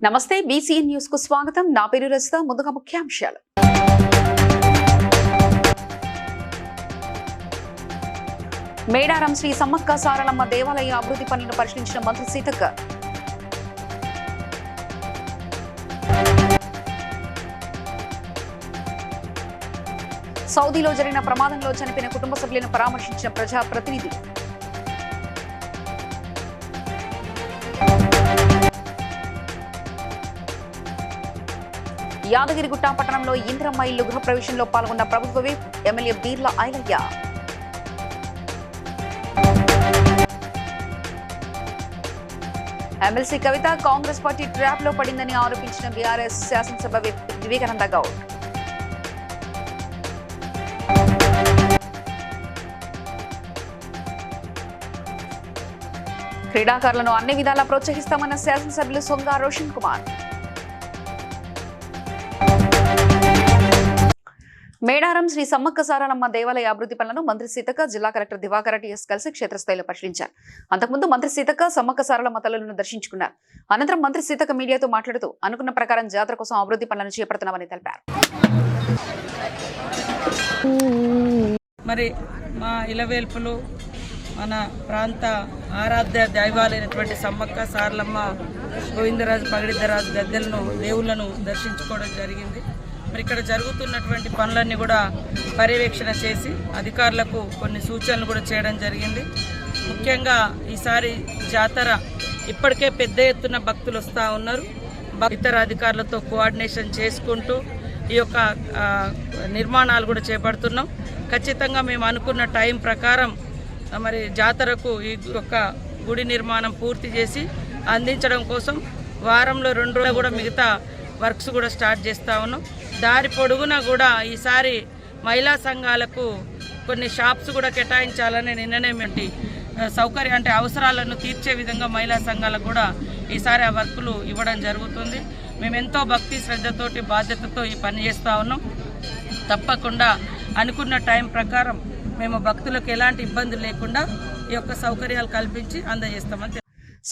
నమస్తే BCN news కు స్వాగతం. నా పేరు రజిత. ముందుగా ముఖ్యాంశాలు. మేడారం శ్రీ సమ్మక్క సారలమ్మ దేవాలయ అభివృద్ధి పనులను పరిశీలించిన మంత్రి సీతక్క. సౌదీలో జరిగిన ప్రమాదంలో చనిపోయిన కుటుంబ సభ్యులను పరామర్శించిన ప్రజాప్రతినిధి. యాదగిరిగుట్ట పట్టణంలో ఇందిరమ్మ ఇల్లు గృహప్రవేశంలో పాల్గొన్న ప్రభుత్వ whip MLA Beerla Ailaiah. MLC Kavitha Congress party trap లో పడిందని ఆరోపించిన బీఆర్ఎస్ శాసనసభ విప్ వివేకానంద గౌడ్. క్రీడాకారులను అన్ని విధాలా ప్రోత్సహిస్తామన్న శాసనసభ్యులు సొంగ రోషన్ కుమార్. మేడారం శ్రీ సమ్మక్క సారలమ్మ దేవాలయ అభివృద్ధి పనులను మంత్రి సీతక్క, జిల్లా కలెక్టర్ దివాకర్ టీఎస్ కలిసి క్షేత్రస్థాయిలో పరిశీలించారు. అంతకుముందు మంత్రి సీతక్క సమ్మక్క సారలమ్మ తల్లులను దర్శించుకున్నారు. అనంతరం మంత్రి సీతక్క మీడియాతో మాట్లాడుతూ అనుకున్న ప్రకారం జాతర కోసం అభివృద్ధి పనులను చేపడుతున్నామని తెలిపారు. మరి మా ఇలవేల్పులు మన ప్రాంత ఆరాధ్య దైవాలైనటువంటి సమ్మక్క సారలమ్మ గోవిందరాజు పగడిద్దరాజు గద్దెలను దేవుళ్లను దర్శించుకోవడం జరిగింది. మరి ఇక్కడ జరుగుతున్నటువంటి పనులన్నీ కూడా పర్యవేక్షణ చేసి అధికారులకు కొన్ని సూచనలు కూడా చేయడం జరిగింది. ముఖ్యంగా ఈసారి జాతర ఇప్పటికే పెద్ద ఎత్తున భక్తులు వస్తూ ఉన్నారు. ఇతర అధికారులతో కోఆర్డినేషన్ చేసుకుంటూ ఈ యొక్క నిర్మాణాలు కూడా చేపడుతున్నాం. ఖచ్చితంగా మేము అనుకున్న టైం ప్రకారం మరి జాతరకు ఈ యొక్క గుడి నిర్మాణం పూర్తి చేసి అందించడం కోసం వారంలో 2 రోజులు కూడా మిగతా వర్క్స్ కూడా స్టార్ట్ చేస్తూ ఉన్నాం. దారి పొడుగునా కూడా ఈసారి మహిళా సంఘాలకు కొన్ని షాప్స్ కూడా కేటాయించాలని నిన్ననేమిటి సౌకర్యం అంటే అవసరాలను తీర్చే విధంగా మహిళా సంఘాలకు కూడా ఈసారి ఆ వర్కులు ఇవ్వడం జరుగుతుంది. మేము ఎంతో భక్తి శ్రద్ధతోటి బాధ్యతతో ఈ పని చేస్తూ ఉన్నాం. తప్పకుండా అనుకున్న టైం ప్రకారం మేము భక్తులకు ఎలాంటి ఇబ్బందులు లేకుండా ఈ యొక్క సౌకర్యాలు కల్పించి అందజేస్తామని.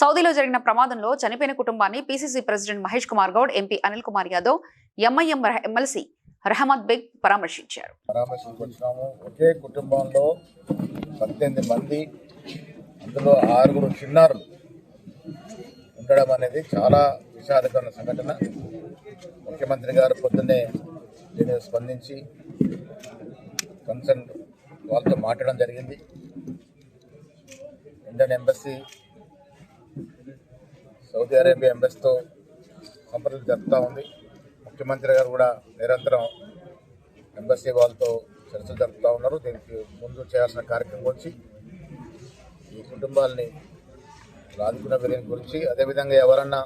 సౌదీలో జరిగిన ప్రమాదంలో చనిపోయిన కుటుంబాన్ని PCC president Mahesh Kumar Goud, MP Anil Kumar Yadav, MIM MLC Rahmat Baig పరామర్శించారు. ఒకే కుటుంబంలో 18 మంది, అందులో 6 చిన్నారులు ఉండడం అనేది చాలా విషాదకరమైన సంఘటన. ముఖ్యమంత్రి గారు పొద్దున్నే దీన్ని స్పందించి కన్సర్న్ వాళ్ళతో మాట్లాడడం జరిగింది. ఇండియన్ ఎంబసీ సౌదీ అరేబియా ఎంబసీతో సంప్రదింపు జరుపుతూ ఉంది. ముఖ్యమంత్రి గారు కూడా నిరంతరం ఎంబసీ వాళ్ళతో చర్చలు జరుపుతూ ఉన్నారు. దీనికి ముందు చేయాల్సిన కార్యక్రమం గురించి, ఈ కుటుంబాలని ఆదుకున్న వీరిని గురించి, అదేవిధంగా ఎవరన్నా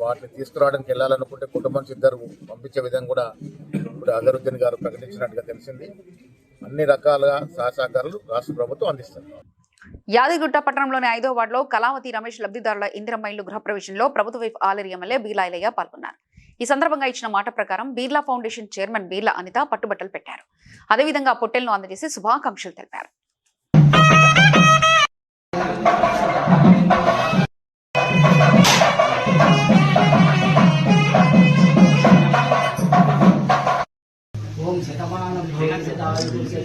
వాటిని తీసుకురావడానికి వెళ్ళాలనుకుంటే కుటుంబం నుంచి 2 పంపించే విధంగా కూడా ఇప్పుడు అజరుద్దీన్ గారు ప్రకటించినట్టుగా తెలిసింది. అన్ని రకాలుగా సహకారాలు రాష్ట్ర ప్రభుత్వం అందిస్తారు. యాదగిరిగుట్ట పట్టణంలోని 5వ వార్డులో కళావతి రమేష్ లబ్ధిదారుల ఇందిరమ్మ ఇల్లు గృహప్రవేశంలో ప్రభుత్వ వైపు ఆలేరు ఎమ్మెల్యే బీర్లా ఐలయ్య పాల్గొన్నారు. ఈ సందర్భంగా ఇచ్చిన మాట ప్రకారం బీర్లా ఫౌండేషన్ చైర్మన్ బీర్లా అనిత పట్టుబట్టలు పెట్టారు. అదేవిధంగా పొట్టెలను అందజేసి శుభాకాంక్షలు తెలిపారు.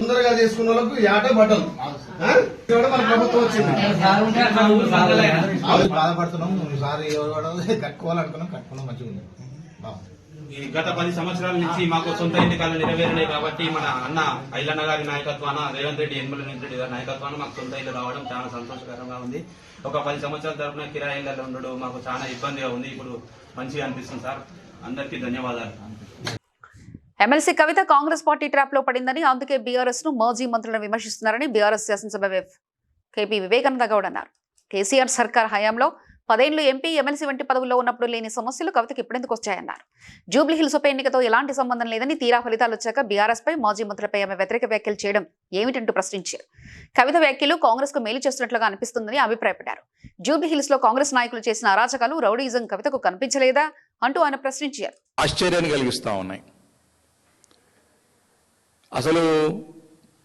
తొందరగా చేసుకున్న వాళ్ళకు యాట బట్టలు మన ప్రభుత్వం వచ్చింది. బాధపడుతున్నాం. ఈసారి కట్టుకున్నాం మంచిగా ఉంది. గత 10 సంవత్సరాల నుంచి మాకు సొంత ఎన్నికలు నెరవేరినాయి కాబట్టి మన అన్న ఐలన్న గారి నాయకత్వాన, రేవంత్ రెడ్డి రెడ్డి గారి నాయకత్వాన మాకు సొంత ఇల్లు రావడం చాలా సంతోషకరంగా ఉంది. ఒక 10 సంవత్సరాల తరఫున కిరాయి ఇళ్లలో ఉండడం మాకు చాలా ఇబ్బందిగా ఉంది. ఇప్పుడు మంచిగా అనిపిస్తుంది సార్. అందరికీ ధన్యవాదాలు. MLC Kavitha Congress party trap లో పడిందని, అందుకే బీఆర్ఎస్ ను మాజీ మంత్రులను విమర్శిస్తున్నారని బీఆర్ఎస్ శాసనసభ విప్ కేపీ వివేకానంద గౌడ్ అన్నారు. కేసీఆర్ సర్కార్ హయాంలో 10 ఏళ్లు ఎంపీ, ఎమ్మెల్సీ వంటి పదవుల్లో ఉన్నప్పుడు లేని సమస్యలు కవితకు ఇప్పుడెందుకు వచ్చాయన్నారు. జూబ్లీహిల్స్ ఉప ఎన్నికతో ఎలాంటి సంబంధం లేదని, తీరా ఫలితాలు వచ్చాక బీఆర్ఎస్ పై, మాజీ మంత్రులపై ఆమె వ్యతిరేక వ్యాఖ్యలు చేయడం ఏమిటంటూ ప్రశ్నించారు. కవిత వ్యాఖ్యలు కాంగ్రెస్ కు మేలు చేస్తున్నట్లుగా అనిపిస్తుందని అభిప్రాయపడ్డారు. జూబ్లీహిల్స్ లో కాంగ్రెస్ నాయకులు చేసిన అరాచకాలు, రౌడీయిజం కవితకు కనిపించలేదా అంటూ ఆయన ప్రశ్నించారు. ఆశ్చర్యాన్ని కలిగిస్తా ఉన్నాయి. అసలు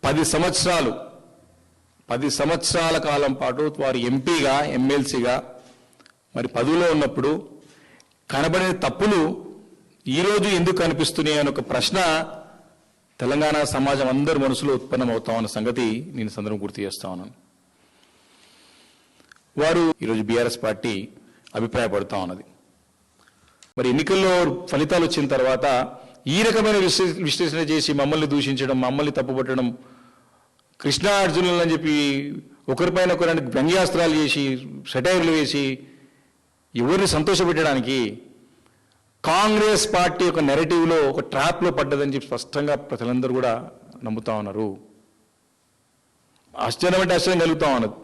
10 సంవత్సరాల కాలం పాటు వారు ఎంపీగా, ఎమ్మెల్సీగా మరి పదవిలో ఉన్నప్పుడు కనబడే తప్పులు ఈరోజు ఎందుకు కనిపిస్తున్నాయి అని ఒక ప్రశ్న తెలంగాణ సమాజం అందరి మనసులో ఉత్పన్నమవుతామన్న సంగతి నేను సందర్భం గుర్తు చేస్తా ఉన్నాను. వారు ఈరోజు బీఆర్ఎస్ పార్టీ అభిప్రాయపడుతూ ఉన్నది. మరి ఎన్నికల్లో ఫలితాలు వచ్చిన తర్వాత ఈ రకమైన విశ్లేషణ చేసి మమ్మల్ని దూషించడం, మమ్మల్ని తప్పుపట్టడం, కృష్ణా అర్జునులు అని చెప్పి ఒకరిపైన ఒకరికి వ్యంగ్యాస్త్రాలు చేసి సెటైర్లు వేసి ఎవరిని సంతోషపెట్టడానికి కాంగ్రెస్ పార్టీ ఒక నెరేటివ్లో ఒక ట్రాప్లో పడ్డదని చెప్పి స్పష్టంగా ప్రజలందరూ కూడా నమ్ముతా ఉన్నారు. ఆశ్చర్యం అంటే ఆశ్చర్యం కలుగుతా ఉన్నది.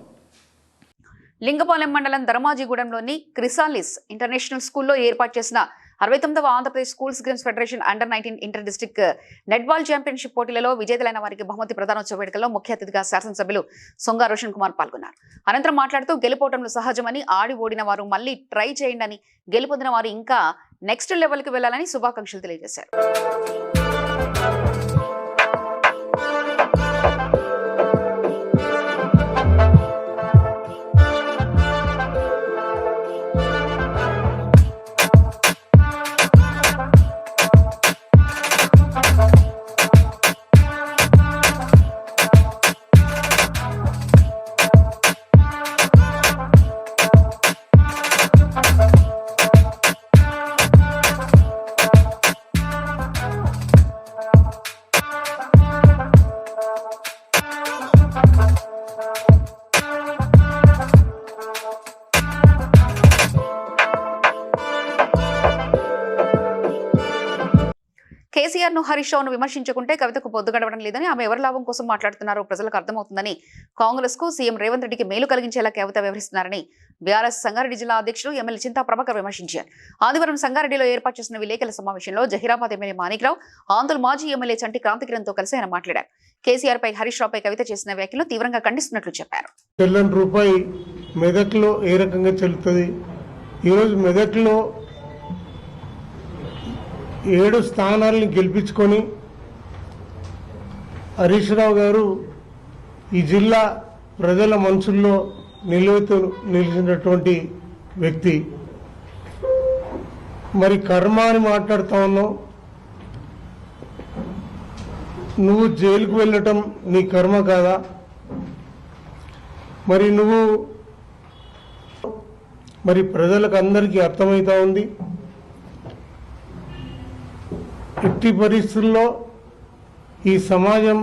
లింగపాలెం మండలం ధర్మాజిగూడెంలోని క్రిసాలిస్ ఇంటర్నేషనల్ స్కూల్లో ఏర్పాటు చేసిన 69వ Andhra Pradesh schools games federation under nineteen inter district netball championship పోటీలలో విజేతలైన వారికి బహుమతి ప్రదానోత్సవ వేడుకల్లో ముఖ్య అతిథిగా శాసనసభ్యులు సొంగా రోషన్ కుమార్ పాల్గొన్నారు. అనంతరం మాట్లాడుతూ గెలుపోవటంలో సహజమని, ఆడి ఓడిన వారు మళ్లీ ట్రై చేయండి అని, గెలుపొందిన వారు ఇంకా నెక్స్ట్ లెవెల్కి వెళ్లాలని శుభాకాంక్షలు తెలియజేశారు. కేసీఆర్ ను హరీష్ రావును విమర్శించుకుంటే కవితకు పొద్దు గడవడం లేదని, ఆమె ఎవరి లాభం కోసం మాట్లాడుతున్నారో ప్రజలకు అర్థమవుతుందని, కాంగ్రెస్ కు సీఎం రేవంత్ రెడ్డికి మేలు కలిగించేలా కవిత వ్యవహరిస్తున్నారని బీఆర్ఎస్ సంగారెడ్డి జిల్లా అధ్యక్షుడు ఎమ్మెల్యే చింతా ప్రభాకర్ విమర్శించారు. ఆదివారం సంగారెడ్డిలో ఏర్పాటు చేసిన విలేకరుల సమావేశంలో జహీరాబాద్ ఎమ్మెల్యే మాణిక్రావు, ఆంధ్రుల మాజీ ఎమ్మెల్యే చంటి క్రాంతికిరణ్తో కలిసి ఆయన మాట్లాడారు. కేసీఆర్ పై హరీష్ రావుపై కవిత చేసిన వ్యాఖ్యలు తీవ్రంగా ఖండిస్తున్నట్లు చెప్పారు. చెల్లని రూపాయి మెదక్లో ఏ రకంగా చెల్లుతుంది? ఈరోజు మెదక్లో 7 స్థానాలను గెలిపించుకొని హరీష్ రావు గారు ఈ జిల్లా ప్రజల మనసుల్లో నిలిచినటువంటి వ్యక్తి. మరి కర్మ అని మాట్లాడుతా ఉన్నావు. నువ్వు జైలుకు వెళ్ళటం నీ కర్మ కాదా? మరి ప్రజలకు అందరికీ అర్థమవుతా ఉంది. ఎట్టి పరిస్థితుల్లో ఈ సమాజం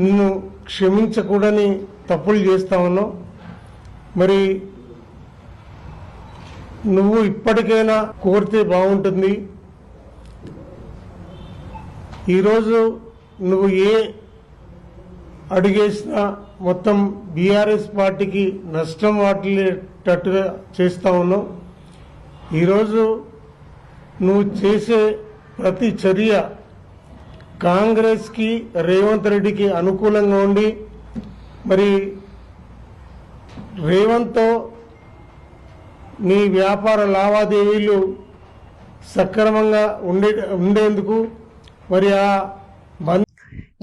నిన్ను క్షమించకూడని తప్పులు చేస్తా ఉన్నావు. మరి నువ్వు ఇప్పటికైనా కోరితే బాగుంటుంది. ఈరోజు నువ్వు ఏ అడుగేసినా మొత్తం బీఆర్ఎస్ పార్టీకి నష్టం వాటిల్లేటట్టుగా చేస్తా ఉన్నావు. ఈరోజు నువ్వు చేసే ప్రతి చర్య కాంగ్రెస్కి, రేవంత్ రెడ్డికి అనుకూలంగా ఉండి, మరి రేవంత్తో నీ వ్యాపార లావాదేవీలు సక్రమంగా ఉండేందుకు మరి ఆ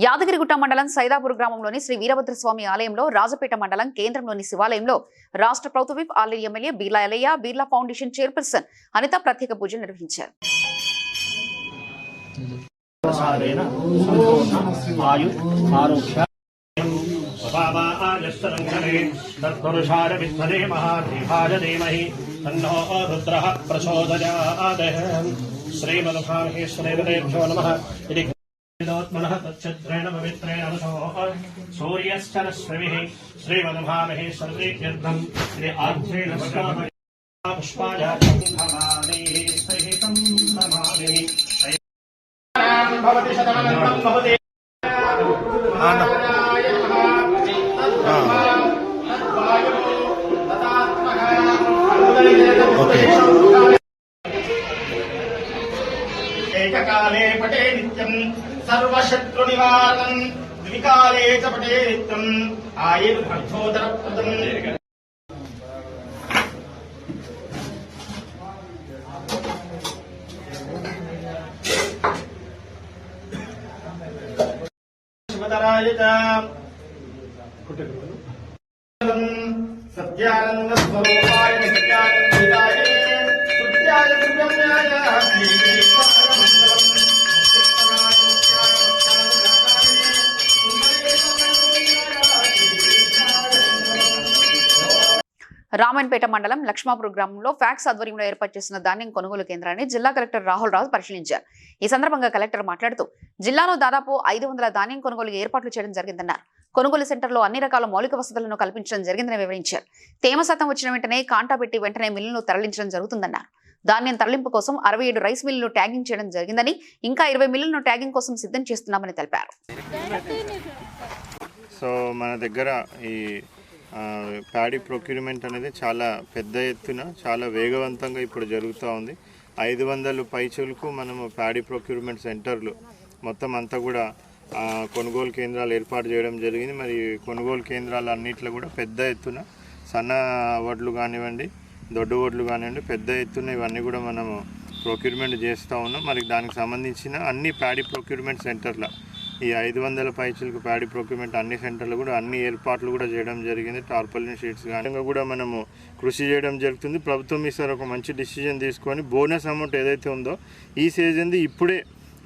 యాదగిరిగుట్ట మండలం సైదాపూర్ గ్రామంలోని శ్రీ వీరభద్రస్వామి ఆలయంలో, రాజపేట మండలం కేంద్రంలోని శివాలయంలో రాష్ట్ర ప్రభుత్వ విప్ ఆలయ MLA Beerla Ilaiah, Beerla foundation chairperson Anitha ప్రత్యేక పూజలు నిర్వహించారు. तच्छद्रेण पवित्रेण सूर्यश्चरश्रविः श्रीमन्महामहेश्वरतीर्थं श्री आर्द्रेण पुष्पाजातं भवानीः सहितं नमामि भवति शतमनन्तं भवति एककाले पटे नित्यं सर्वशत्रुनिवारणं द्विकाले च पटे नित्यम् आयुर्भक्षोदरप्रदम् शिवतराय च సత్యానందస్వరూపాయ నిత్యానందితాయ సుత్యాయ సుగమ్యాయ శ్రీకృష్ణాయ మంగళం కీర్తనాయ నిత్యాయ భక్తాయ రామన్పేట మండలం లక్ష్మాపూర్ గ్రామంలో ఫ్యాక్స్ ఆధ్వర్యంలో ఏర్పాటు చేసిన ధాన్యం కొనుగోలు కేంద్రాన్ని జిల్లా కలెక్టర్ రాహుల్ రావు పరిశీలించారు. ఈ సందర్భంగా కలెక్టర్ మాట్లాడుతూ జిల్లాలో దాదాపు 500 ధాన్యం కొనుగోలు ఏర్పాట్లు చేయడం జరిగిందన్నారు. కొనుగోలు సెంటర్లో అన్ని రకాల మౌలిక వసతులను కల్పించడం జరిగిందని వివరించారు. తేమ శాతం వచ్చిన వెంటనే కాంటా పెట్టి వెంటనే మిల్లును తరలించడం జరుగుతుందన్నారు. ధాన్యం తరలింపు కోసం 67 రైస్ మిల్లులు ట్యాగింగ్ చేయడం జరిగిందని, ఇంకా 20 మిల్లులను ట్యాగింగ్ కోసం సిద్ధం చేస్తున్నామని తెలిపారు. సో మన దగ్గర ఈ ప్యాడీ ప్రొక్యూర్మెంట్ అనేది చాలా పెద్ద ఎత్తున చాలా వేగవంతంగా ఇప్పుడు జరుగుతూ ఉంది. 500 పైచులకు మనము ప్యాడీ ప్రొక్యూర్మెంట్ సెంటర్లు మొత్తం అంతా కూడా కొనుగోలు కేంద్రాలు ఏర్పాటు చేయడం జరిగింది. మరి కొనుగోలు కేంద్రాలు అన్నిట్లో కూడా పెద్ద ఎత్తున సన్న వడ్లు కానివ్వండి, దొడ్డు వడ్లు కానివ్వండి, పెద్ద ఎత్తున ఇవన్నీ కూడా మనము ప్రొక్యూర్మెంట్ చేస్తూ ఉన్నాం. మరి దానికి సంబంధించిన అన్ని ప్యాడీ ప్రొక్యూర్మెంట్ సెంటర్ల ఈ 500 పైచులకు ప్యాడీ ప్రొక్యూర్మెంట్ అన్ని సెంటర్లు కూడా అన్ని ఏర్పాట్లు కూడా చేయడం జరిగింది. టార్పాలిన్ షీట్స్ కానీ కూడా మనము కృషి చేయడం జరుగుతుంది. ప్రభుత్వం ఈసారి ఒక మంచి డిసిజన్ తీసుకొని బోనస్ అమౌంట్ ఏదైతే ఉందో ఈ సీజన్ది ఇప్పుడే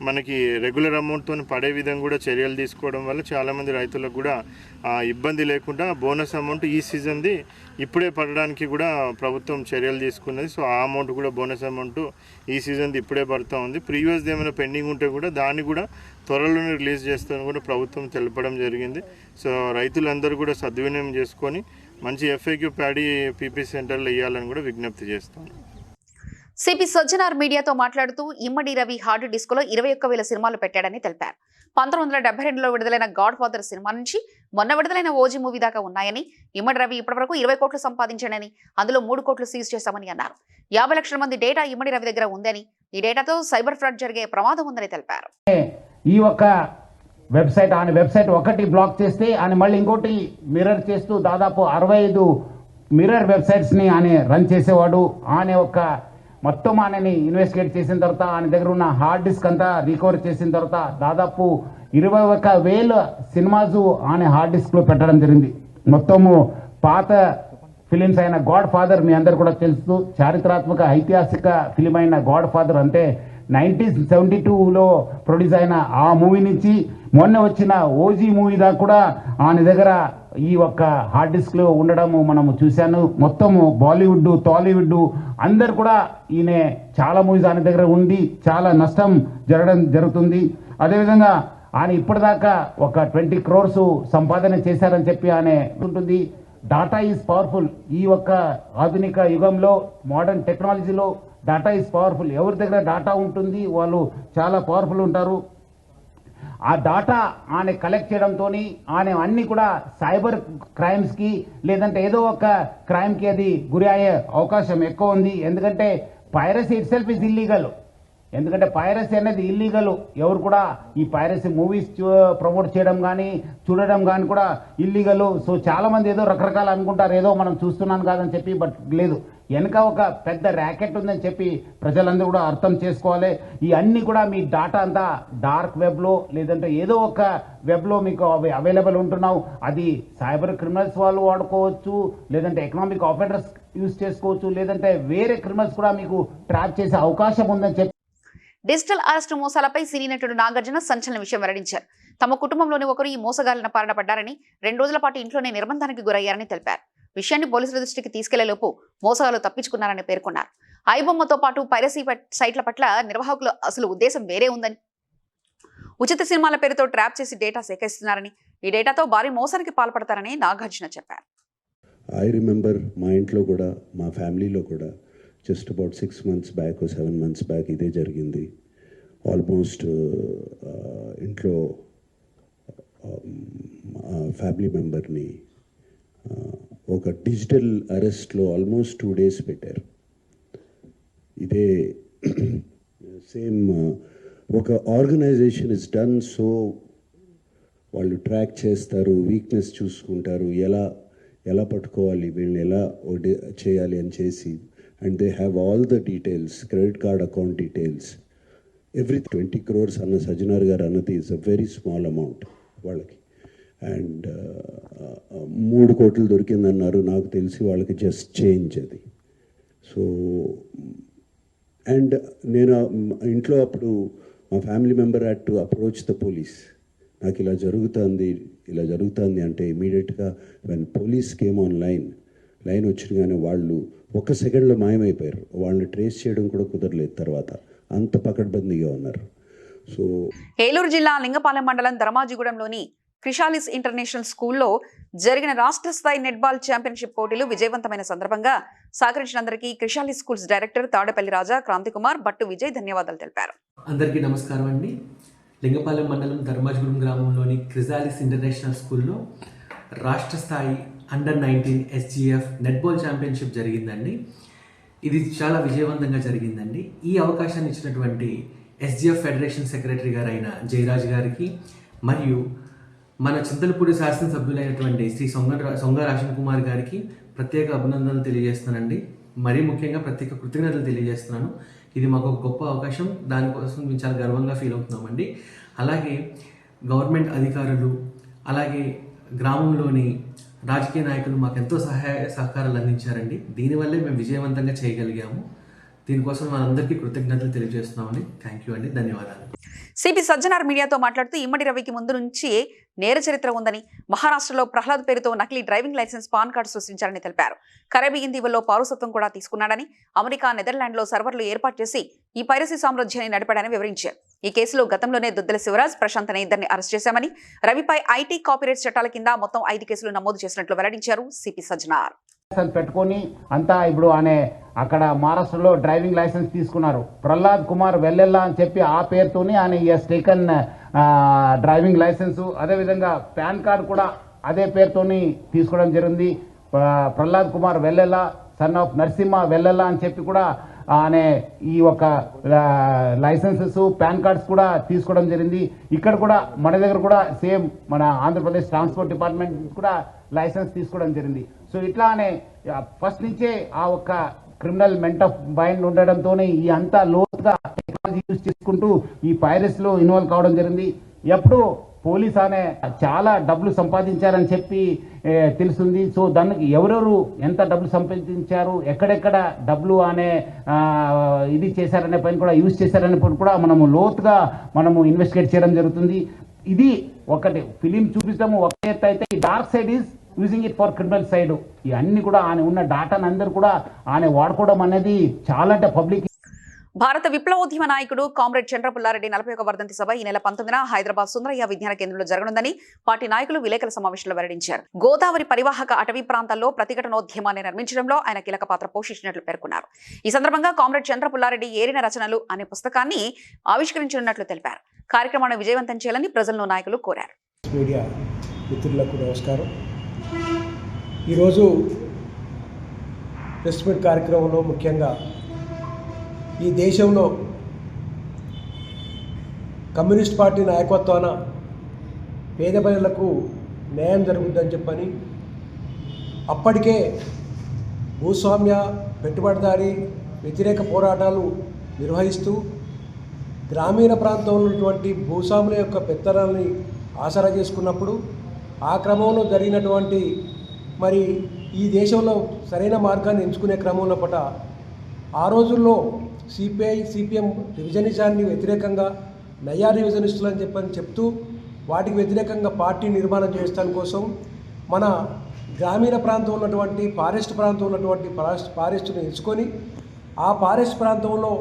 మనకి రెగ్యులర్ అమౌంట్తో పడే విధంగా కూడా చర్యలు తీసుకోవడం వల్ల చాలామంది రైతులకు కూడా ఇబ్బంది లేకుండా బోనస్ అమౌంట్ ఈ సీజన్ది ఇప్పుడే పడడానికి కూడా ప్రభుత్వం చర్యలు తీసుకున్నది. సో ఆ అమౌంట్ కూడా బోనస్ అమౌంట్ ఈ సీజన్ది ఇప్పుడే పడుతూ ఉంది. ప్రీవియస్ది ఏమైనా పెండింగ్ ఉంటే కూడా దాన్ని కూడా త్వరలోనే రిలీజ్ చేస్తామని కూడా ప్రభుత్వం తెలపడం జరిగింది. సో రైతులందరూ కూడా సద్వినియోగం చేసుకొని మంచి FAQ ప్యాడీ PP సెంటర్లు వేయాలని కూడా విజ్ఞప్తి చేస్తాను. సిపి సజ్జనార్ మీడియాతో మాట్లాడుతూ ఇమ్మడి రవి హార్డ్ డిస్క్లో 21,000 సినిమాలు పెట్టాడని తెలిపారు. 1972లో విడుదలైన గాడ్ ఫాదర్ సినిమా నుంచి మొన్న విడుదలైన ఓజీ మూవీ దాకా ఉన్నాయని, ఇమ్మడి రవి ఇప్పటివరకు 20 కోట్లు సంపాదించాడని, అందులో 3 కోట్లు సీజ్ చేశామని అన్నారు. 50 లక్షల మంది డేటా ఇమ్మడి రవి దగ్గర ఉందని, ఈ డేటాతో సైబర్ ఫ్రాడ్ జరిగే ప్రమాదం ఉందని తెలిపారు. ఈ ఒక్క వెబ్సైట్ ఆయన వెబ్సైట్ ఒకటి బ్లాక్ చేస్తే ఆయన మళ్ళీ ఇంకోటి మిర్రర్ చేస్తూ దాదాపు 65 మిర్రర్ వెబ్సైట్స్ని ఆయన రన్ చేసేవాడు. ఆయన ఒక మొత్తం ఆయనని ఇన్వెస్టిగేట్ చేసిన తర్వాత ఆయన దగ్గర ఉన్న హార్డ్ డిస్క్ అంతా రికవర్ చేసిన తర్వాత దాదాపు 21,000 సినిమాస్ ఆయన హార్డ్ డిస్క్లో పెట్టడం జరిగింది. మొత్తము పాత ఫిలిమ్స్ అయిన గాడ్ ఫాదర్ మీ అందరు కూడా తెలుసు, చారిత్రాత్మక ఐతిహాసిక ఫిలిం అయిన గాడ్ ఫాదర్ అంటే 1972లో ప్రొడ్యూస్ అయిన ఆ మూవీ నుంచి మొన్న వచ్చిన ఓజీ మూవీ దాకా కూడా ఆయన దగ్గర ఈ ఒక్క హార్డ్ డిస్క్లో ఉండడము మనము చూశాను. మొత్తము బాలీవుడ్, టాలీవుడ్ అందరు కూడా ఈయన చాలా మూవీస్ ఆయన దగ్గర ఉంది, చాలా నష్టం జరుగుతుంది. అదేవిధంగా ఆయన ఇప్పటిదాకా ఒక 20 crores సంపాదన చేశారని చెప్పి ఆయన ఉంటుంది. Data is powerful. ఈ ఒక్క ఆధునిక యుగంలో మోడర్న్ టెక్నాలజీలో డాటా ఈజ్ పవర్ఫుల్. ఎవరి దగ్గర డాటా ఉంటుంది వాళ్ళు చాలా పవర్ఫుల్ ఉంటారు. ఆ డాటా ఆయన కలెక్ట్ చేయడంతో ఆయన అన్ని కూడా సైబర్ క్రైమ్స్కి లేదంటే ఏదో ఒక క్రైమ్కి అది గురి అయ్యే అవకాశం ఎక్కువ ఉంది. ఎందుకంటే piracy it self is illegal. ఎందుకంటే పైరసీ అనేది ఇల్లీగల్. ఎవరు కూడా ఈ పైరసీ మూవీస్ ప్రమోట్ చేయడం కానీ చూడడం కానీ కూడా ఇల్లీగల్. సో చాలామంది ఏదో రకరకాలు అనుకుంటారు, ఏదో మనం చూస్తున్నాను కాదని చెప్పి, బట్ లేదు, వెనక ఒక పెద్ద ర్యాకెట్ ఉందని చెప్పి ప్రజలందరూ కూడా అర్థం చేసుకోవాలి. ఈ అన్ని కూడా మీ డాటా అంతా డార్క్ వెబ్లో లేదంటే ఏదో ఒక వెబ్లో మీకు అవైలబుల్ ఉంటున్నావు. అది సైబర్ క్రిమినల్స్ వాళ్ళు వాడుకోవచ్చు, లేదంటే ఎకనామిక్ ఆఫెండర్స్ యూజ్ చేసుకోవచ్చు, లేదంటే వేరే క్రిమినల్స్ కూడా మీకు ట్రాప్ చేసే అవకాశం ఉందని చెప్పి డిజిటల్ అరెస్టు మోసాలపై సినీ నటుడు నాగార్జున సంచలన విషయం వెల్లడించారు. తమ కుటుంబంలోని ఒకరు ఈ మోసగాళ్ల బారిన పడ్డారని, 2 రోజుల పాటు ఇంట్లోనే నిర్బంధానికి గురయ్యారని తెలిపారు. విషయాన్ని పోలీసుల దృష్టికి తీసుకెళ్లేలోపు మోసగాళ్లు తప్పించుకున్నారని పేర్కొన్నారు. ఐబొమ్మతో పాటు పైరసీ సైట్ల పట్ల నిర్వాహకుల అసలు ఉద్దేశం వేరే ఉందని, ఉచిత సినిమాల పేరుతో ట్రాప్ చేసి డేటా సేకరిస్తున్నారని, ఈ డేటాతో భారీ మోసానికి పాల్పడతారని నాగార్జున చెప్పారు. ఐ రిమెంబర్ మా ఇంట్లో కూడా మా ఫ్యామిలీలో కూడా just about 6 months back 7 months back ఇదే జరిగింది. ఆల్మోస్ట్ ఇంట్లో ఫ్యామిలీ మెంబర్ని ఒక డిజిటల్ అరెస్ట్లో ఆల్మోస్ట్ 2 days పెట్టారు. ఇదే సేమ్ ఒక ఆర్గనైజేషన్ ఇస్ డన్. సో వాళ్ళు ట్రాక్ చేస్తారు, వీక్నెస్ చూసుకుంటారు, ఎలా పట్టుకోవాలి, వీళ్ళని ఎలా చేయాలి అని చేసి, and they have all the details, credit card account details, every 20 crores అన్న సజ్జనార్ గారు అన్నది is a very small amount వాళ్ళకి. అండ్ 3 కోట్లు దొరికిందన్నారు. నాకు తెలిసి వాళ్ళకి జస్ట్ చేంజ్ అది. సో అండ్ నేను ఇంట్లో అప్పుడు మా family member had to approach the police. నాకు ఇలా జరుగుతుంది అంటే ఇమీడియట్గా when police came on line వచ్చినగానే వాళ్ళు 1 సెకండ్లో మాయమైపోయారు. వాళ్ళని ట్రేస్ చేయడం కూడా కుదరలేదు. తర్వాత అంత పకడ్బందీగా ఉన్నారు. సో ఏలూరు జిల్లా లింగపాలెం మండలం ధర్మాజిగూడెంలోని క్రిషాలిస్ ఇంటర్నేషనల్ స్కూల్లో జరిగిన రాష్ట్ర స్థాయి నెట్బాల్ ఛాంపియన్షిప్ పోటీలు విజయవంతమైన సందర్భంగా సహకరించినందరికీ క్రిషాలిస్ స్కూల్స్ డైరెక్టర్ తాడపల్లి రాజా, క్రాంతి కుమార్, బట్టు విజయ్ ధన్యవాదాలు తెలిపారు. అందరికీ నమస్కారం అండి. లింగపాలెం మండలం ధర్మాజిగూడెం గ్రామంలోని క్రిషాలిస్ ఇంటర్నేషనల్ స్కూల్లో రాష్ట్ర స్థాయి అండర్-19 SGF నెట్బాల్ ఛాంపియన్షిప్ జరిగిందండి. ఇది చాలా విజయవంతంగా జరిగిందండి. ఈ అవకాశాన్ని ఇచ్చినటువంటి SGF ఫెడరేషన్ సెక్రటరీ గారైన జయరాజ్ గారికి మరియు మన చింతలపూడి శాసనసభ్యులైనటువంటి శ్రీ సొంగ రాషన్ కుమార్ గారికి ప్రత్యేక అభినందనలు తెలియజేస్తున్నానండి. మరీ ముఖ్యంగా ప్రత్యేక కృతజ్ఞతలు తెలియజేస్తున్నాను. ఇది మాకు ఒక గొప్ప అవకాశం. దానికోసం మేము చాలా గర్వంగా ఫీల్ అవుతున్నామండి. అలాగే గవర్నమెంట్ అధికారులు, అలాగే గ్రామంలోని రాజకీయ నాయకులు మాకు ఎంతో సహకారాలు అందించారండి. దీనివల్లే మేము విజయవంతంగా చేయగలిగాము. దీనికోసం మనందరికీ కృతజ్ఞతలు తెలియజేస్తున్నామండి. థ్యాంక్ యూ అండి. ధన్యవాదాలు. సిపి సజ్జనార్ మీడియాతో మాట్లాడుతూ ఇమ్మడి రవికి ముందు నుంచి నేర చరిత్ర ఉందని, మహారాష్ట్రలో ప్రహ్లాద్ పేరుతో నకిలీ డ్రైవింగ్ లైసెన్స్ పాన్ కార్డు సృష్టించారని తెలిపారు. కరేబియన్ దీవుల్లో పౌరసత్వం కూడా తీసుకున్నాడని, అమెరికా, నెదర్లాండ్లో సర్వర్లు ఏర్పాటు చేసి ఈ పైరసీ సామ్రాజ్యాన్ని నడిపాడని వివరించారు. ఈ కేసులో గతంలోనే దుద్దల శివరాజ్, ప్రశాంత్ అనే ఇద్దరిని అరెస్ట్ చేశామని, రవిపై ఐటీ కాపీరైట్ చట్టాల కింద మొత్తం 5 కేసులు నమోదు చేసినట్లు వెల్లడించారు సిపి సజ్జనార్. పెట్టుకొని అంతా ఇప్పుడు అనే అక్కడ మహారాష్ట్రలో డ్రైవింగ్ లైసెన్స్ తీసుకున్నారు. ప్రహ్లాద్ కుమార్ వెల్లెల్లా అని చెప్పి ఆ పేరుతోని ఆయన టేకన్ డ్రైవింగ్ లైసెన్సు, అదేవిధంగా పాన్ కార్డు కూడా అదే పేరుతోని తీసుకోవడం జరిగింది. ప్రహ్లాద్ కుమార్ వెల్లెల్లా, సన్ ఆఫ్ నరసింహ వెల్లెల్లా అని చెప్పి కూడా అనే ఈ ఒక లైసెన్సెస్, పాన్ కార్డ్స్ కూడా తీసుకోవడం జరిగింది. ఇక్కడ కూడా మన దగ్గర కూడా సేమ్ మన ఆంధ్రప్రదేశ్ ట్రాన్స్పోర్ట్ డిపార్ట్మెంట్ కూడా లైసెన్స్ తీసుకోవడం జరిగింది. సో ఇట్లానే ఫస్ట్ నుంచే ఆ ఒక్క క్రిమినల్ మెంట్ ఆఫ్ మైండ్ ఉండడంతో ఈ అంతా లోతుగా టెక్నాలజీ యూజ్ చేసుకుంటూ ఈ పైరసీలో ఇన్వాల్వ్ కావడం జరిగింది. ఎప్పుడు పోలీస్ అనే చాలా డబ్బులు సంపాదించారని చెప్పి తెలుస్తుంది. సో దానికి ఎవరెవరు ఎంత డబ్బులు సంపాదించారు, ఎక్కడెక్కడ డబ్బులు అనే ఇది చేశారనే పని కూడా యూజ్ చేశారనే పని కూడా మనము లోతుగా మనము ఇన్వెస్టిగేట్ చేయడం జరుగుతుంది. ఇది ఒకటి ఫిలిం చూపించడం ఒక ఎత్తు అయితే, ఈ dark side is using it for criminal side. ఇవన్నీ కూడా ఆయన ఉన్న డాటాను అందరూ కూడా ఆయన వాడుకోవడం అనేది చాలా అంటే పబ్లిక్. భారత విప్లవోద్యమ నాయకుడు కామ్రేడ్ చంద్రపుల్లారెడ్డి 41వ వర్ధంతి సభ ఈ నెల 19న హైదరాబాద్ సుందరయ్య విజ్ఞాన కేంద్రంలో జరగనుందని పార్టీ నాయకులు విలేకరుల సమావేశంలో వెల్లడించారు. గోదావరి పరివాహక అటవీ ప్రాంతాల్లో ప్రతిఘటనోద్యమాన్ని నిర్మించడంలో ఆయన కీలక పాత్ర పోషించినట్లు పేర్కొన్నారు. ఈ సందర్భంగా కామ్రేడ్ చంద్రపుల్లారెడ్డి ఏరిన రచనలు అనే పుస్తకాన్ని ఆవిష్కరించనున్నట్లు తెలిపారు. కార్యక్రమాన్ని విజయవంతం చేయాలని ప్రజలను నాయకులు కోరారు. మీడియా మిత్రులకు నమస్కారం. ఈరోజు ప్రెస్ మీట్ కార్యక్రమంలో ముఖ్యంగా ఈ దేశంలో కమ్యూనిస్ట్ పార్టీ నాయకత్వాన పేద ప్రజలకు న్యాయం జరుగుతుందని చెప్పని, అప్పటికే భూస్వామ్య పెట్టుబడిదారీ వ్యతిరేక పోరాటాలు నిర్వహిస్తూ గ్రామీణ ప్రాంతంలో ఉన్నటువంటి భూస్వాముల యొక్క పెత్తనాన్ని ఆసరా చేసుకున్నప్పుడు, ఆ క్రమంలో జరిగినటువంటి మరి ఈ దేశంలో సరైన మార్గాన్ని ఎంచుకునే క్రమంలో పట ఆ రోజుల్లో సిపిఐ సిపిఎం రివిజనిజాన్ని వ్యతిరేకంగా నయా రివిజనిస్టులు అని చెప్తూ వాటికి వ్యతిరేకంగా పార్టీ నిర్మాణం చేయడం కోసం మన గ్రామీణ ప్రాంతం ఉన్నటువంటి ఫారెస్ట్ ప్రాంతం ఉన్నటువంటి ఫారెస్ట్ను ఎంచుకొని ఆ ఫారెస్ట్ ప్రాంతంలో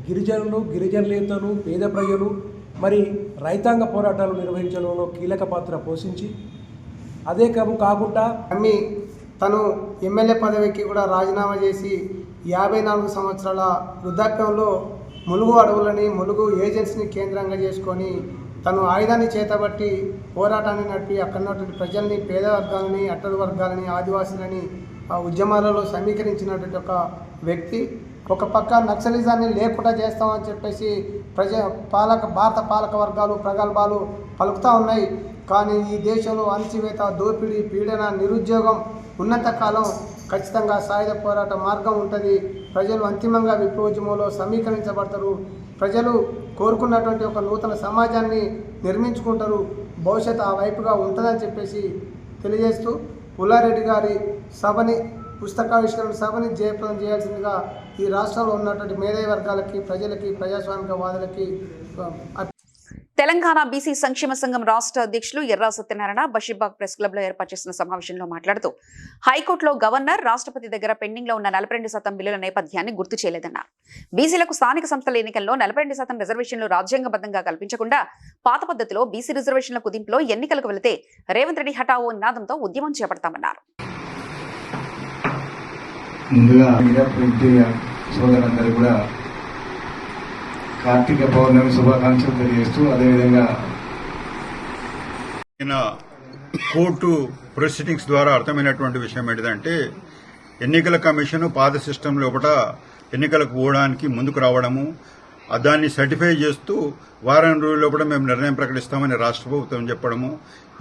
గిరిజనులేతలు పేద ప్రజలు మరి రైతాంగ పోరాటాలు నిర్వహించడంలో కీలక పాత్ర పోషించి, అదే క్రమం కాకుండా తను ఎమ్మెల్యే పదవికి కూడా రాజీనామా చేసి 54 సంవత్సరాల వృద్ధాప్యంలో ములుగు అడవులని, ములుగు ఏజెన్సీని కేంద్రంగా చేసుకొని తను ఆయుధాన్ని చేతబట్టి పోరాటాన్ని నడిపి అక్కడ ఉన్నటువంటి ప్రజల్ని, పేద వర్గాలని, అట్టడు వర్గాలని, ఆదివాసులని ఆ ఉద్యమాలలో సమీకరించినటువంటి ఒక వ్యక్తి. ఒక పక్క నక్సలిజాన్ని లేకుండా చేస్తామని చెప్పేసి భారత పాలక వర్గాలు ప్రగల్భాలు పలుకుతూ ఉన్నాయి. కానీ ఈ దేశంలో అణచివేత, దోపిడీ, పీడన, నిరుద్యోగం ఉన్నంతకాలం ఖచ్చితంగా సాయుధ పోరాట మార్గం ఉంటుంది. ప్రజలు అంతిమంగా విప్లవోద్యమంలో సమీకరించబడతారు. ప్రజలు కోరుకున్నటువంటి ఒక నూతన సమాజాన్ని నిర్మించుకుంటారు. భవిష్యత్తు ఆ వైపుగా ఉంటుందని చెప్పేసి తెలియజేస్తూ పుల్లారెడ్డి గారి సభని పుస్తకావిష్కరణ సభని జయప్రదం చేయాల్సిందిగా ఈ రాష్ట్రంలో ఉన్నటువంటి మేధావి వర్గాలకి, ప్రజలకి, ప్రజాస్వామికవాదులకి తెలంగాణ బీసీ సంక్షేమ సంఘం రాష్ట్ర అధ్యక్షులు ఎర్రా సత్యనారాయణ బషీర్బాగ్ ప్రెస్ క్లబ్ లో ఏర్పాటు చేసిన సమావేశంలో మాట్లాడుతూ హైకోర్టులో గవర్నర్ రాష్ట్రపతి దగ్గర పెండింగ్ లో ఉన్న 42% బిల్లుల నేపథ్యాన్ని గుర్తు చేయలేదన్నారు. బీసీలకు స్థానిక సంస్థల ఎన్నికల్లో 42% రిజర్వేషన్లు రాజ్యాంగబద్ధంగా కల్పించకుండా పాత పద్ధతిలో బీసీ రిజర్వేషన్ల కుదింపులో ఎన్నికలకు వెళితే రేవంత్ రెడ్డి హఠావో నినాదంతో ఉద్యమం చేపడతామన్నారు. ముందుగా సోదరులందరూ కూడా కార్తీక పౌర్ణమి శుభాకాంక్షలు తెలియజేస్తూ అదేవిధంగా కోర్టు ప్రొసీడింగ్స్ ద్వారా అర్థమైనటువంటి విషయం ఏంటిదంటే ఎన్నికల కమిషన్ పాత సిస్టమ్ లోపల ఎన్నికలకు పోవడానికి ముందుకు రావడము, దాన్ని సర్టిఫై చేస్తూ వారం రోజుల లోపల మేము నిర్ణయం ప్రకటిస్తామని రాష్ట్ర ప్రభుత్వం చెప్పడము,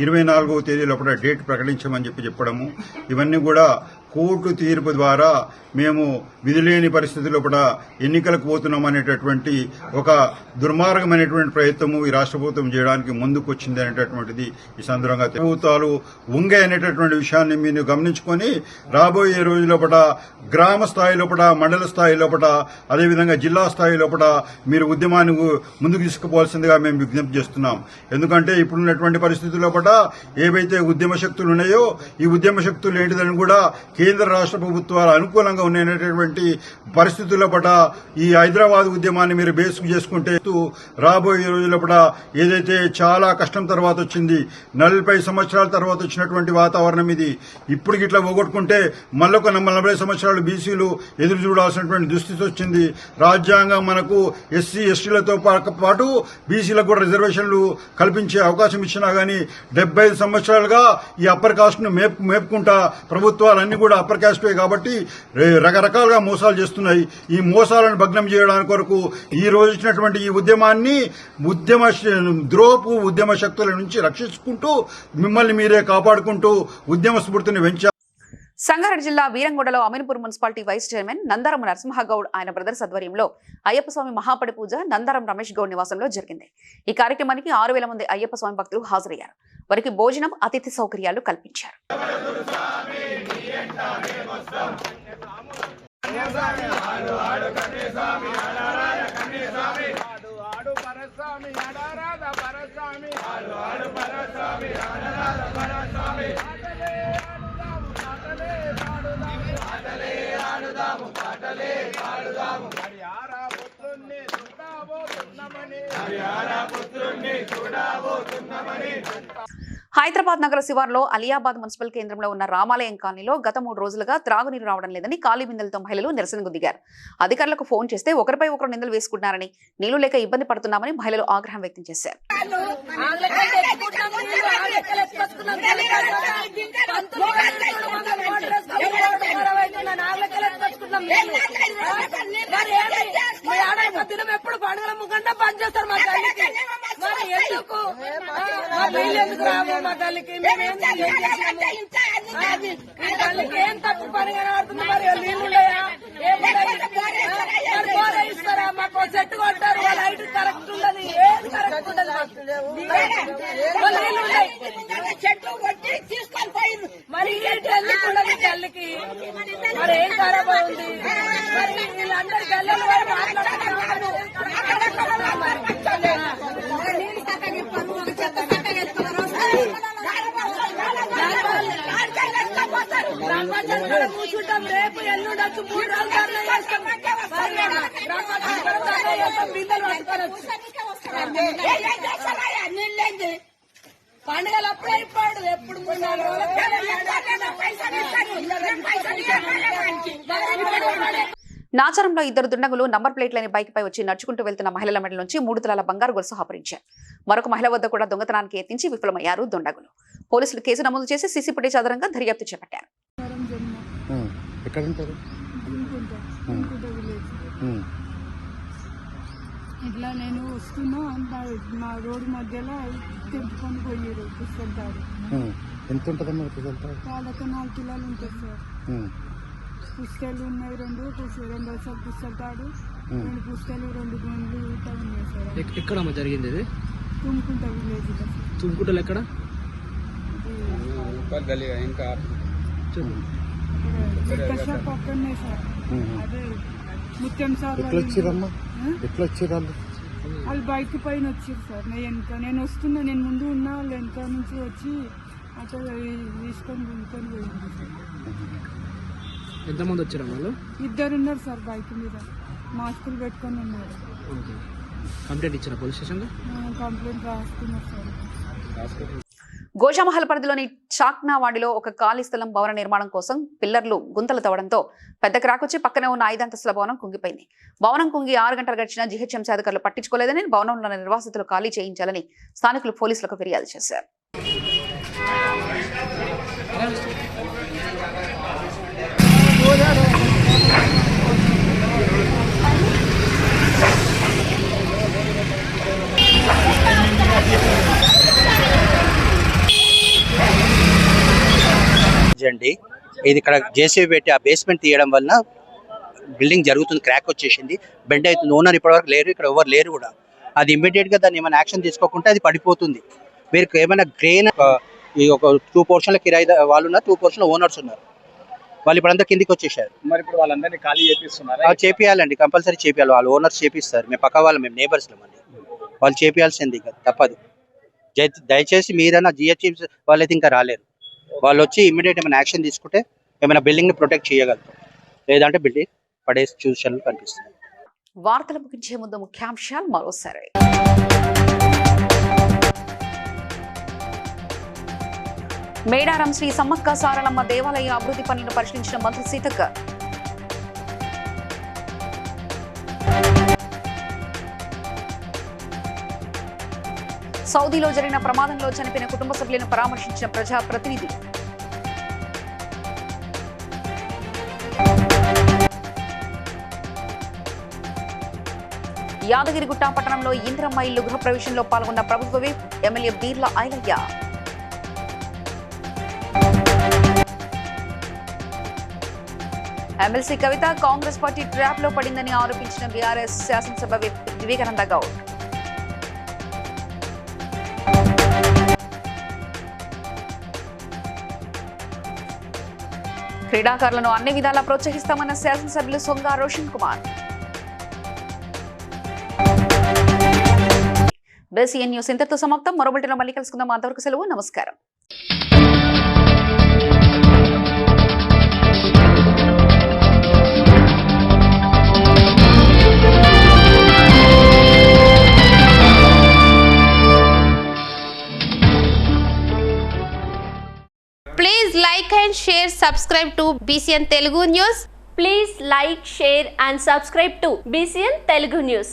24వ తేదీ లోపల డేట్ ప్రకటించమని చెప్పడము, ఇవన్నీ కూడా కోర్టు తీర్పు ద్వారా మేము విధిలేని పరిస్థితి లోపల ఎన్నికలకు పోతున్నాం అనేటటువంటి ఒక దుర్మార్గమైనటువంటి ప్రయత్నము ఈ రాష్ట్ర ప్రభుత్వం చేయడానికి ముందుకు వచ్చింది అనేటటువంటిది ఈ సందర్భంగా ప్రభుత్వాలు ఉంగే అనేటటువంటి విషయాన్ని మీరు గమనించుకొని రాబోయే రోజుల లోపల గ్రామ స్థాయి లోపల, మండల స్థాయి లోపల, అదేవిధంగా జిల్లా స్థాయి లోపల మీరు ఉద్యమాన్ని ముందుకు తీసుకుపోవాల్సిందిగా మేము విజ్ఞప్తి చేస్తున్నాం. ఎందుకంటే ఇప్పుడున్నటువంటి పరిస్థితుల లోపల ఏవైతే ఉద్యమ శక్తులు ఉన్నాయో ఈ ఉద్యమ శక్తులు ఏంటిదని కూడా కేంద్ర రాష్ట్ర ప్రభుత్వాలు అనుకూలంగా ఉన్నటువంటి పరిస్థితుల పట్ల ఈ హైదరాబాద్ ఉద్యమాన్ని మీరు బేస్ చేసుకుంటే రాబోయే రోజుల పట్ల ఏదైతే చాలా కష్టం తర్వాత వచ్చింది, 40 సంవత్సరాల తర్వాత వచ్చినటువంటి వాతావరణం ఇది. ఇప్పుడు ఇట్లా పోగొట్టుకుంటే మళ్ళొక 40 సంవత్సరాలు బీసీలు ఎదురు చూడాల్సినటువంటి దుస్థితి వచ్చింది. రాజ్యాంగం మనకు ఎస్సీ ఎస్టీలతో పాటు బీసీలకు కూడా రిజర్వేషన్లు కల్పించే అవకాశం ఇచ్చినా గానీ 75 సంవత్సరాలుగా ఈ అప్పర్ కాస్ట్ ను మేపుకుంటా ప్రభుత్వాలన్నీ కూడా అప్పర్ కాస్టే కాబట్టి రకరకాలుగా మోసాలు చేస్తున్నాయి. ఈ మోసాలను భగ్నం చేయడానికి కొరకు ఈ రోజు ఇచ్చినటువంటి ఈ ఉద్యమాన్ని ఉద్యమ శక్తుల నుంచి రక్షించుకుంటూ మిమ్మల్ని మీరే కాపాడుకుంటూ ఉద్యమ స్ఫూర్తిని పెంచారు. సంగారెడ్డి జిల్లా వీరంగూడలో Ameenpur municipality vice chairman Nandaram Narasimha Goud ఆయన బ్రదర్స్ ఆధ్వర్యంలో అయ్యప్ప స్వామి మహాపడి పూజ నందారం రమేష్ గౌడ్ నివాసంలో జరిగింది. ఈ కార్యక్రమానికి 6,000 మంది అయ్యప్ప స్వామి భక్తులు హాజరయ్యారు. వారికి భోజనం, అతిథి సౌకర్యాలు కల్పించారు. హైదరాబాద్ నగర శివార్లో అలియాబాద్ మున్సిపల్ కేంద్రంలో ఉన్న రామాలయం కాలనీలో గత 3 రోజులుగా త్రాగునీరు రావడం లేదని ఖాళీ బిందెలతో మహిళలు నిరసనకు దిగారు. అధికారులకు ఫోన్ చేస్తే ఒకరిపై ఒకరు నిందలు వేసుకుంటున్నారని, నీళ్లు లేక ఇబ్బంది పడుతున్నామని మహిళలు ఆగ్రహం వ్యక్తం చేశారు. ఎప్పుడు పండుగల ముఖంగా బంద్ చేస్తారు మా తల్లికి. మరి ఎందుకు ఎందుకు రాము మా తల్లికి? తల్లికి ఏం తప్పు పని కనబడుతుంది? మరి నీళ్ళున్నాయా? ఇస్తారా? మాకు చెట్టు కొట్టారు, లైట్ కరెక్ట్ ఉండదు, ఏది కరెక్ట్ ఉండదు. చెట్టు కొట్టి తీసుకొని పోయింది. మరి ఎందుకు ఉండదు తల్లికి? మరి ఏం ఖరాబ్ ఉంది? మరి వీళ్ళందరూ గల్లలు వారు మాట్లాడుతున్నారు. కూర్చుంటాం, రేపు ఎల్లుండొచ్చు, 3 రోజులు చేస్తాం. బిందెలు పండుగలు అప్పుడే అయిపోయాడు. ఎప్పుడు 3-4 రోజులు నాచారంలో 2 దుండగులు నంబర్ ప్లేట్ లేని బైక్ పై వచ్చి నడుచుకుంటూ వెళ్తున్న మహిళల మెడ నుంచి 3 తులాల బంగారు గొలుసు అపహరించారు. మరొక మహిళ వద్ద కూడా దొంగతనానికి యత్నించి విఫలమయ్యారు దుండగులు. పోలీసులు కేసు నమోదు చేసి సీసీ ఫుటేజ్ ఆధారంగా దర్యాప్తు చేపట్టారు. ఇట్లా నేను వస్తున్నా మా రోడ్డు మధ్యలో తెంపుకొని పోయారు పుస్తకాలు. ఎంత ఉంటుందమ్మా పుస్తకాలు? వాళ్ళకి 4 కిలోలు ఉంటుంది సార్. పుస్తకాలు ఉన్నాయి, 2 వరుసలు పుస్తకాలు, 2 పుస్తకాలు, 2 గుండ్లు ఉన్నాయి సార్. ఎక్కడమ్మా జరిగింది ఇది? తుమ్ముకుంటా విలేజ్. తుంకుటలు ఎక్కడ షాప్ పక్కనే సార్. అదే ముత్యం సార్ ఎట్లా వచ్చిరమ్మా ఎట్లా వచ్చిరాళ్ళు వాళ్ళు బైక్ పైన వచ్చారు సార్. నేను వస్తున్నా, నేను ముందు ఉన్నా, వాళ్ళు వెనక నుంచి వచ్చి అట్లా తీసుకొని గుంజుకొని పోయింది సార్. ఎంతమంది వచ్చారు వాళ్ళు? 2 ఉన్నారు సార్ బైక్ మీద, మాస్కులు పెట్టుకొని ఉన్నారు. కంప్లైంట్ ఇచ్చారా పోలీస్ స్టేషన్లో? కంప్లైంట్ రాస్తున్నారు సార్. గోషామహల్ పరిధిలోని చాక్నావాడిలో ఒక ఖాళీ స్థలం భవన నిర్మాణం కోసం పిల్లర్లు గుంతలు తవ్వడంతో పెద్ద క్రాకొచ్చి పక్కనే ఉన్న 5 అంతస్తుల భవనం కుంగిపోయింది. భవనం కుంగి 6 గంటలు గడిచినా జీహెచ్ఎంసీ అధికారులు పట్టించుకోలేదని, భవనంలో ఉన్న నిర్వాసితులు ఖాళీ చేయించాలని స్థానికులు పోలీసులకు ఫిర్యాదు చేశారు. అండి ఇది ఇక్కడ జేసీబీ పెట్టి ఆ బేస్మెంట్ తీయడం వలన బిల్డింగ్ జరుగుతుంది, క్రాక్ వచ్చేసింది, బెండ్ అవుతుంది. ఓనర్ ఇప్పటివరకు లేరు, ఇక్కడ ఎవరు లేరు కూడా. అది ఇమ్మీడియట్గా దాన్ని ఏమైనా యాక్షన్ తీసుకోకుంటే అది పడిపోతుంది. మీరు ఏమైనా గ్రెయిన్ ఈ ఒక 2 పోర్షన్ల కిరాయి వాళ్ళు ఉన్నారు, 2 పోర్షన్ల ఓనర్స్ ఉన్నారు. వాళ్ళు ఇప్పుడంతా కిందికి వచ్చేసారు. మరి ఇప్పుడు వాళ్ళందరినీ ఖాళీ చేపిస్తున్నారా? చేపియాలండి, కంపల్సరీ చేపియాలి. వాళ్ళు ఓనర్స్ చేపిస్తారు. మేము పక్క వాళ్ళు, మేము నేబర్స్లో అండి, వాళ్ళు చేపియాల్సింది ఇక తప్పదు. దయచేసి మీరైనా జిహెచ్ఎంసీ వాళ్ళైతే ఇంకా రాలేరు. వాళ్ళు వచ్చి ఇమ్మీడియట్ ఏమైనా యాక్షన్ తీసుకుంటే ఏమైనా బిల్డింగ్ని ప్రొటెక్ట్ చేయగలుగుతాం, లేదంటే బిల్డింగ్ పడే సూచనలు కనిపిస్తున్నాయి. వార్తలు ముగించే ముందు ముఖ్యాంశాలు మరోసారి. మేడారం శ్రీ సమ్మక్క సారలమ్మ దేవాలయ అభివృద్ధి పనులను పరిశీలించిన మంత్రి సీతక్క. సౌదీలో జరిగిన ప్రమాదంలో చనిపోయిన కుటుంబ సభ్యులను పరామర్శించిన ప్రజాప్రతినిధి. యాదగిరిగుట్ట పట్టణంలో ఇందిరమ్మ ఇల్లు గృహప్రవేశంలో పాల్గొన్న ప్రభుత్వ whip MLA Beerla Ailaiah. MLC Kavitha Congress party trap లో పడిందని ఆరోపించిన బీఆర్ఎస్ శాసనసభ విప్ వివేకానంద గౌడ్. క్రీడాకారులను అన్ని విధాలా ప్రోత్సహిస్తామన్న శాసనసభ్యులు సొంగ రోషన్ కుమార్. బీసీఎన్ న్యూస్ ఇంతటితో సమాప్తం. మరో బులెటిన్లో మళ్ళీ కలుసుకుందాం. అంతవరకు సెలవు. నమస్కారం. Please like and share, subscribe to BCN Telugu News. Please like, share and subscribe to BCN Telugu News.